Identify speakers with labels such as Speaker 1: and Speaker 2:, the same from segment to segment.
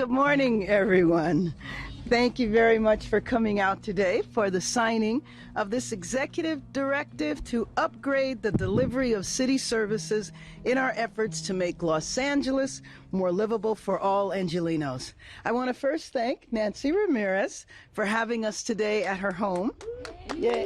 Speaker 1: Good morning, everyone. Thank you very much for coming out today for the signing of this executive directive to upgrade the delivery of city services in our efforts to make Los Angeles more livable for all Angelenos. I want to first thank Nancy Ramirez for having us today at her home. Yeah.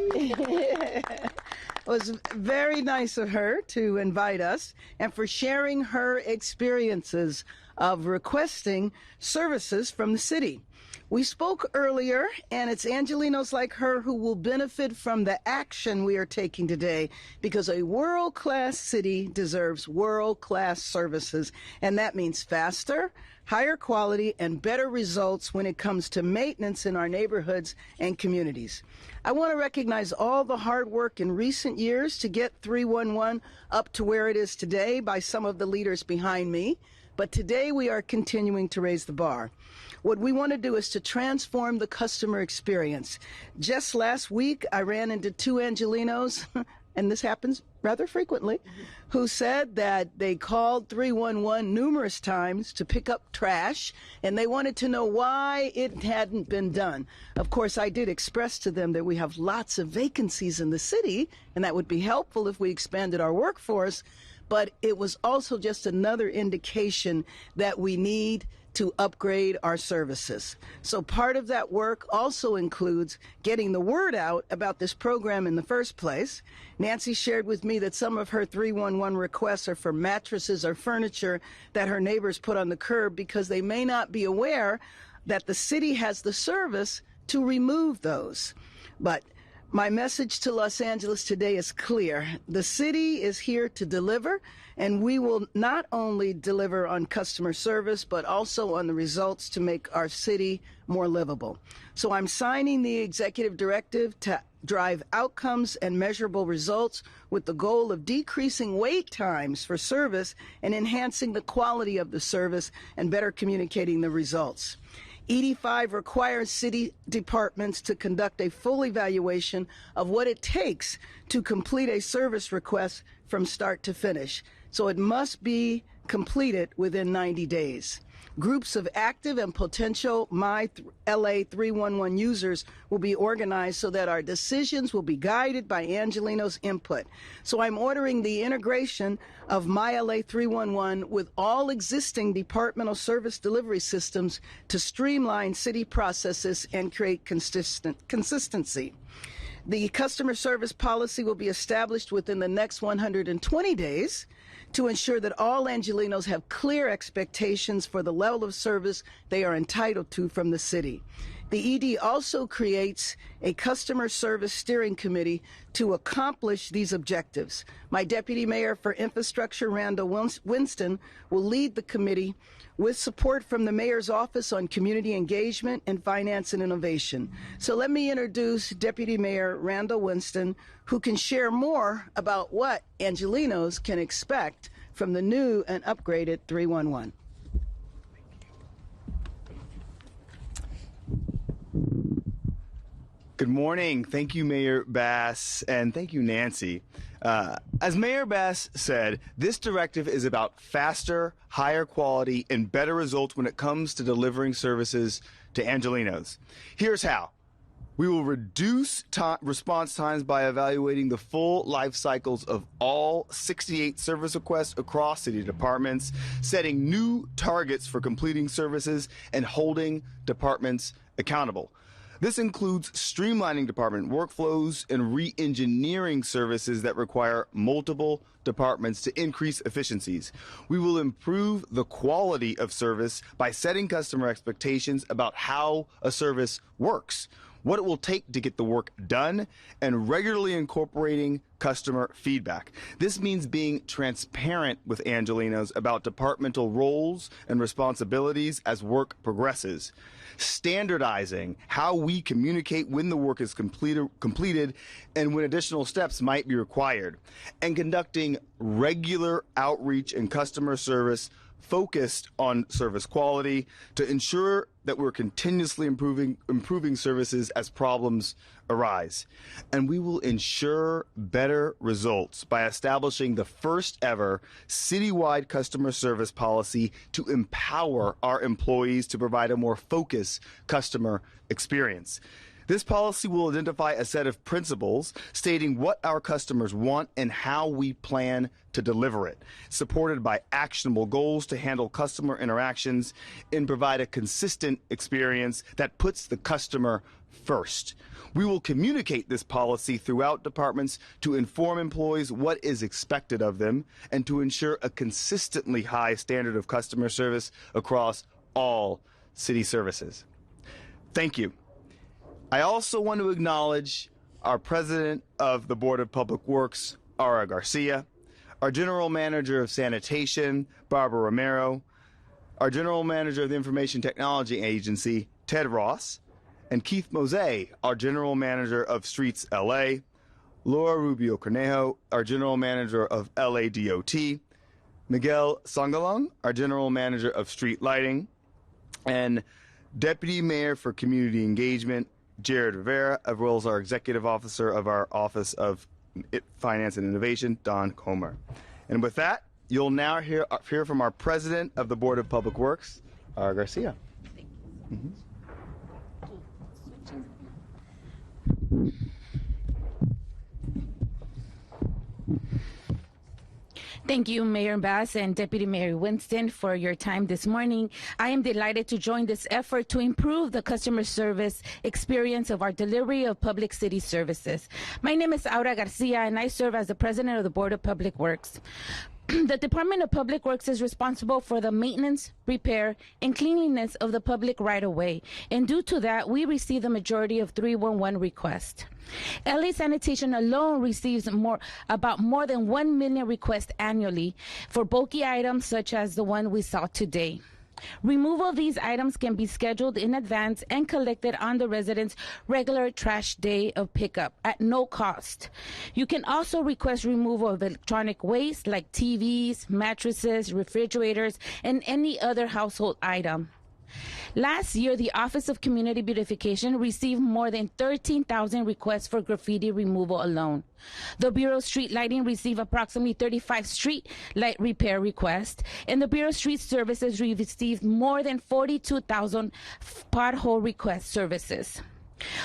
Speaker 1: It was very nice of her to invite us and for sharing her experiences of requesting services from the city. We spoke earlier, and it's Angelenos like her who will benefit from the action we are taking today, because a world-class city deserves world-class services, and that means faster, higher quality, and better results when it comes to maintenance in our neighborhoods and communities. I want to recognize all the hard work in recent years to get 311 up to where it is today by some of the leaders behind me. But today we are continuing to raise the bar. What we want to do is to transform the customer experience. Just last week, I ran into two Angelenos, and this happens rather frequently, who said that they called 311 numerous times to pick up trash, and they wanted to know why it hadn't been done. Of course, I did express to them that we have lots of vacancies in the city, and that would be helpful if we expanded our workforce. But it was also just another indication that we need to upgrade our services. So part of that work also includes getting the word out about this program in the first place. Nancy shared with me that some of her 311 requests are for mattresses or furniture that her neighbors put on the curb because they may not be aware that the city has the service to remove those. But my message to Los Angeles today is clear. The city is here to deliver, and we will not only deliver on customer service, but also on the results to make our city more livable. So I'm signing the executive directive to drive outcomes and measurable results with the goal of decreasing wait times for service and enhancing the quality of the service and better communicating the results. ED5 requires city departments to conduct a full evaluation of what it takes to complete a service request from start to finish. So it must be completed within 90 days. Groups of active and potential My LA 311 users will be organized so that our decisions will be guided by Angelenos' input. So I'm ordering the integration of My LA 311 with all existing departmental service delivery systems to streamline city processes and create consistency. The customer service policy will be established within the next 120 days to ensure that all Angelenos have clear expectations for the level of service they are entitled to from the city. The ED also creates a customer service steering committee to accomplish these objectives. My Deputy Mayor for Infrastructure, Randall Winston, will lead the committee with support from the Mayor's Office on Community Engagement and Finance and Innovation. So let me introduce Deputy Mayor Randall Winston, who can share more about what Angelenos can expect from the new and upgraded 311.
Speaker 2: Good morning. Thank you, Mayor Bass, and thank you, Nancy. As Mayor Bass said, this directive is about faster, higher quality, and better results when it comes to delivering services to Angelenos. Here's how. We will reduce response times by evaluating the full life cycles of all 68 service requests across city departments, setting new targets for completing services, and holding departments accountable. This includes streamlining department workflows and re-engineering services that require multiple departments to increase efficiencies. We will improve the quality of service by setting customer expectations about how a service works, what it will take to get the work done, and regularly incorporating customer feedback. This means being transparent with Angelenos about departmental roles and responsibilities as work progresses, standardizing how we communicate when the work is completed and when additional steps might be required, and conducting regular outreach and customer service focused on service quality to ensure that we're continuously improving services as problems arise. And we will ensure better results by establishing the first ever citywide customer service policy to empower our employees to provide a more focused customer experience. This policy will identify a set of principles stating what our customers want and how we plan to deliver it, supported by actionable goals to handle customer interactions and provide a consistent experience that puts the customer first. We will communicate this policy throughout departments to inform employees what is expected of them and to ensure a consistently high standard of customer service across all city services. Thank you. I also want to acknowledge our President of the Board of Public Works, Aura Garcia, our General Manager of Sanitation, Barbara Romero, our General Manager of the Information Technology Agency, Ted Ross, and Keith Mose, our General Manager of Streets LA, Laura Rubio Cornejo, our General Manager of LA DOT, Miguel Sangalong, our General Manager of Street Lighting, and Deputy Mayor for Community Engagement, Jared Rivera, as well as our Executive Officer of our Office of Finance and Innovation, Don Comer. And with that, you'll now hear from our President of the Board of Public Works, Garcia.
Speaker 3: Thank you, Mayor Bass and Deputy Mayor Winston, for your time this morning. I am delighted to join this effort to improve the customer service experience of our delivery of public city services. My name is Aura Garcia, and I serve as the President of the Board of Public Works. The Department of Public Works is responsible for the maintenance, repair, and cleanliness of the public right-of-way, and due to that, we receive the majority of 311 requests. LA Sanitation alone receives about more than 1 million requests annually for bulky items such as the one we saw today. Removal of these items can be scheduled in advance and collected on the resident's regular trash day of pickup at no cost. You can also request removal of electronic waste like TVs, mattresses, refrigerators, and any other household item. Last year, the Office of Community Beautification received more than 13,000 requests for graffiti removal alone. The Bureau of Street Lighting received approximately 35 street light repair requests, and the Bureau of Street Services received more than 42,000 pothole request services.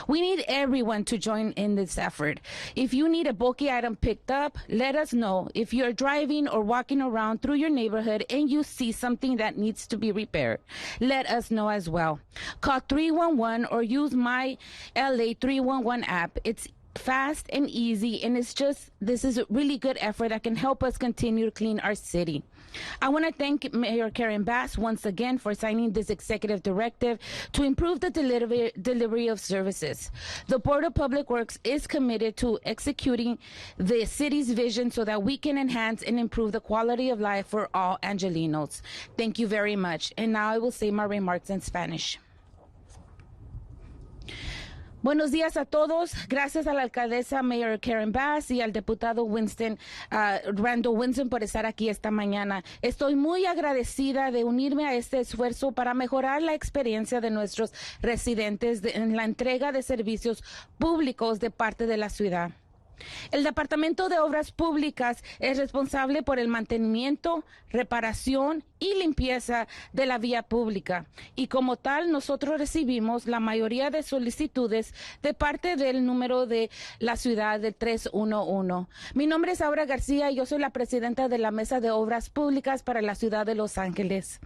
Speaker 3: We need everyone to join in this effort. If you need a bulky item picked up, let us know. If you're driving or walking around through your neighborhood and you see something that needs to be repaired, let us know as well. Call 311 or use my LA 311 app. It's fast and easy, and this is a really good effort that can help us continue to clean our city. I want to thank MayorKarenBass once again for signing this executive directive to improve the delivery of services. The Board of Public Works is committed to executing the city's vision so that we can enhance and improve the quality of life for all Angelenos. Thank you very much. And now I will say my remarks in Spanish. Buenos días a todos. Gracias a la alcaldesa MayorKarenBass y al diputado Randall Winston por estar aquí esta mañana. Estoy muy agradecida de unirme a este esfuerzo para mejorar la experiencia de nuestros residentes en la entrega de servicios públicos de parte de la ciudad. El Departamento de Obras Públicas es responsable por el mantenimiento, reparación y limpieza de la vía pública, y como tal nosotros recibimos la mayoría de solicitudes de parte del número de la ciudad de 311. Mi nombre es Aura García y yo soy la presidenta de la Mesa de Obras Públicas para la ciudad de Los Ángeles.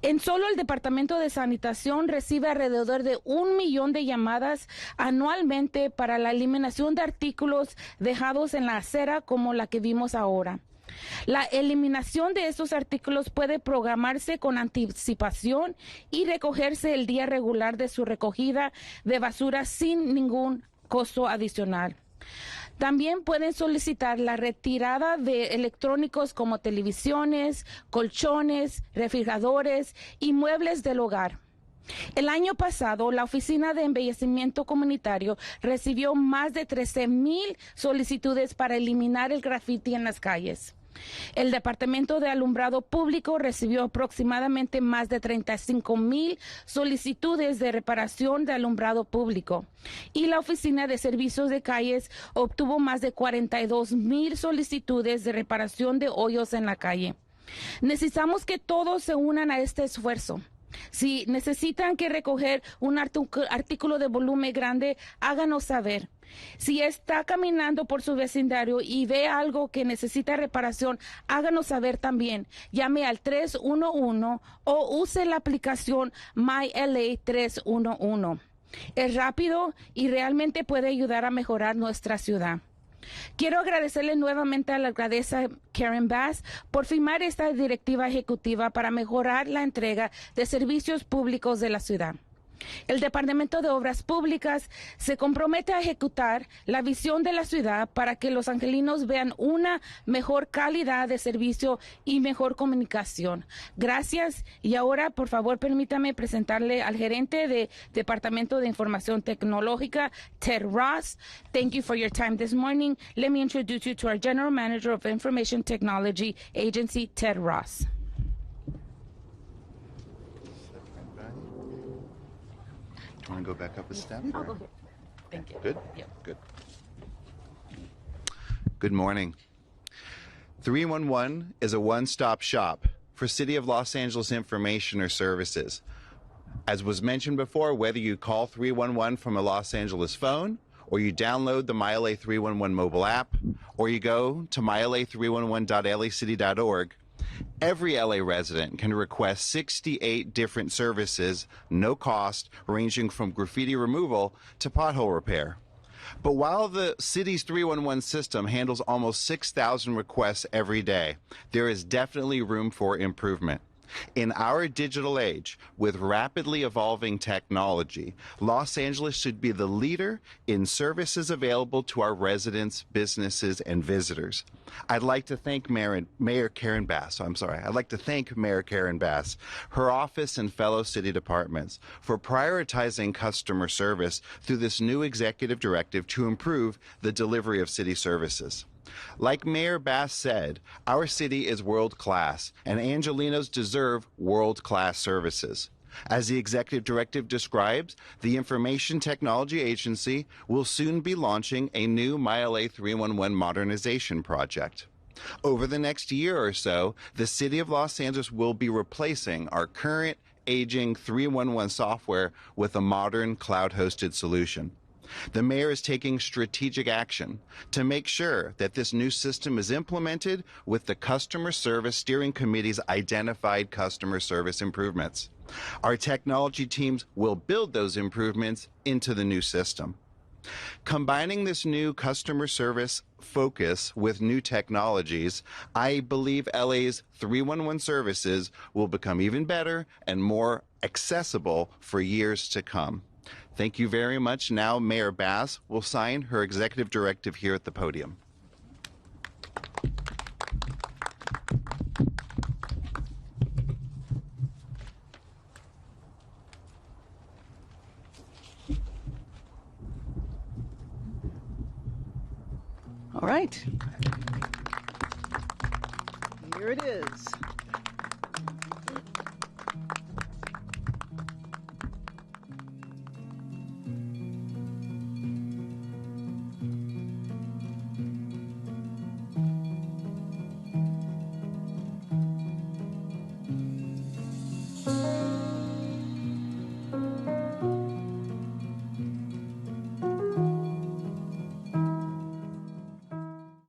Speaker 3: En solo el Departamento de Sanitación recibe alrededor de 1 millón de llamadas anualmente para la eliminación de artículos dejados en la acera como la que vimos ahora. La eliminación de estos artículos puede programarse con anticipación y recogerse el día regular de su recogida de basura sin ningún costo adicional. También pueden solicitar la retirada de electrónicos como televisiones, colchones, refrigeradores y muebles del hogar. El año pasado, la Oficina de Embellecimiento Comunitario recibió más de 13,000 solicitudes para eliminar el graffiti en las calles. El Departamento de Alumbrado Público recibió aproximadamente más de 35,000 solicitudes de reparación de alumbrado público y la Oficina de Servicios de Calles obtuvo más de 42,000 solicitudes de reparación de hoyos en la calle. Necesitamos que todos se unan a este esfuerzo. Si necesitan que recoger un artículo de volumen grande, háganos saber. Si está caminando por su vecindario y ve algo que necesita reparación, háganos saber también. Llame al 311 o use la aplicación MyLA 311. Es rápido y realmente puede ayudar a mejorar nuestra ciudad. Quiero agradecerle nuevamente a la alcaldesa Karen Bass por firmar esta directiva ejecutiva para mejorar la entrega de servicios públicos de la ciudad. El Departamento de Obras Públicas se compromete a ejecutar la visión de la ciudad para que los angelinos vean una mejor calidad de servicio y mejor comunicación. Gracias. Y ahora, por favor, permítame presentarle al gerente de Departamento de Información Tecnológica, Ted Ross. Thank you for your time this morning. Let me introduce you to our General Manager of Information Technology Agency, Ted Ross.
Speaker 4: Do you want to go back up a step?
Speaker 3: I'll go here. Thank you.
Speaker 4: Good?
Speaker 3: Yep.
Speaker 4: Good. Good morning. 311 is a one-stop shop for City of Los Angeles information or services. As was mentioned before, whether you call 311 from a Los Angeles phone, or you download the MyLA 311 mobile app, or you go to myla311.lacity.org, every LA resident can request 68 different services, no cost, ranging from graffiti removal to pothole repair. But while the city's 311 system handles almost 6,000 requests every day, there is definitely room for improvement. In our digital age, with rapidly evolving technology, Los Angeles should be the leader in services available to our residents, businesses, and visitors. I'd like to thank MayorKarenBass, her office and fellow city departments for prioritizing customer service through this new executive directive to improve the delivery of city services. Like Mayor Bass said, our city is world-class, and Angelenos deserve world-class services. As the executive directive describes, the Information Technology Agency will soon be launching a new MyLA 311 modernization project. Over the next year or so, the City of Los Angeles will be replacing our current aging 311 software with a modern cloud-hosted solution. The mayor is taking strategic action to make sure that this new system is implemented with the Customer Service Steering Committee's identified customer service improvements. Our technology teams will build those improvements into the new system. Combining this new customer service focus with new technologies, I believe LA's 311 services will become even better and more accessible for years to come. Thank you very much. Now, Mayor Bass will sign her executive directive here at the podium.
Speaker 1: All right. Here it is.